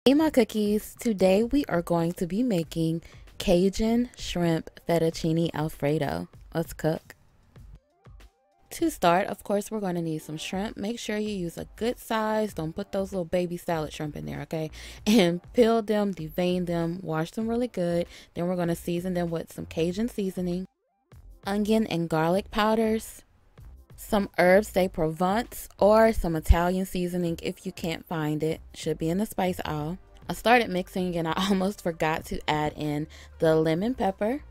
Hey my cookies, today we are going to be making Cajun shrimp fettuccine Alfredo. Let's cook. To start, of course, we're going to need some shrimp. Make sure you use a good size. Don't put those little baby salad shrimp in there, okay? And peel them, devein them, wash them really good. Then we're going to season them with some Cajun seasoning, onion and garlic powders, some herbs de Provence, or some Italian seasoning if you can't find it. Should be in the spice aisle. I started mixing and I almost forgot to add in the lemon pepper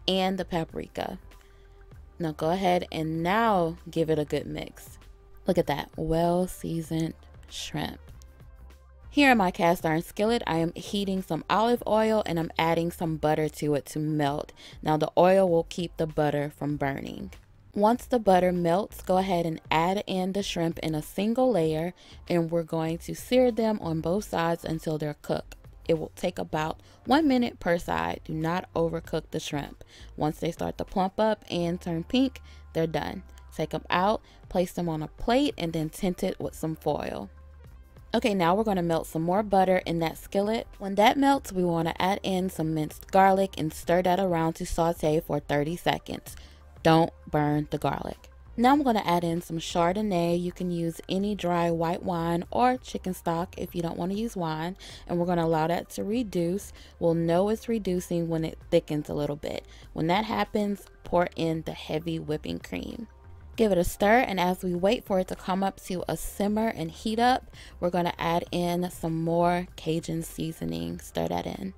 and the paprika. Now go ahead and now give it a good mix. Look at that, well seasoned shrimp. Here in my cast iron skillet, I am heating some olive oil and I'm adding some butter to it to melt. Now the oil will keep the butter from burning. Once the butter melts, go ahead and add in the shrimp in a single layer, and we're going to sear them on both sides until they're cooked. It will take about 1 minute per side. Do not overcook the shrimp. Once they start to plump up and turn pink, they're done. Take them out, place them on a plate, and then tint it with some foil. Okay, now we're going to melt some more butter in that skillet. When that melts, we want to add in some minced garlic and stir that around to saute for 30 seconds. Don't burn the garlic. Now I'm going to add in some Chardonnay. You can use any dry white wine or chicken stock if you don't want to use wine. And we're going to allow that to reduce. We'll know it's reducing when it thickens a little bit. When that happens, pour in the heavy whipping cream. Give it a stir, and as we wait for it to come up to a simmer and heat up, we're going to add in some more Cajun seasoning. Stir that in.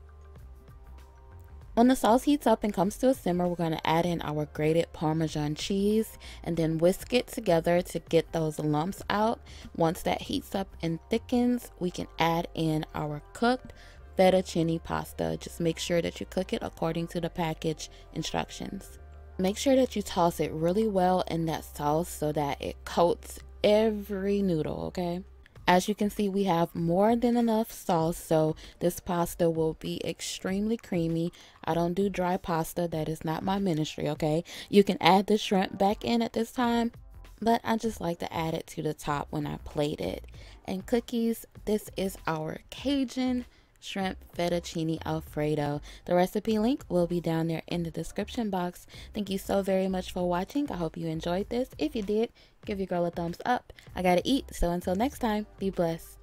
When the sauce heats up and comes to a simmer, we're going to add in our grated parmesan cheese and then whisk it together to get those lumps out. Once that heats up and thickens, we can add in our cooked fettuccine pasta. Just make sure that you cook it according to the package instructions. Make sure that you toss it really well in that sauce so that it coats every noodle, okay? As you can see, we have more than enough sauce, so this pasta will be extremely creamy. I don't do dry pasta. That is not my ministry, okay? You can add the shrimp back in at this time, but I just like to add it to the top when I plate it. And cookies, this is our Cajun shrimp fettuccine Alfredo. The recipe link will be down there in the description box. Thank you so very much for watching. I hope you enjoyed this. If you did, give your girl a thumbs up. I gotta eat, so until next time, be blessed.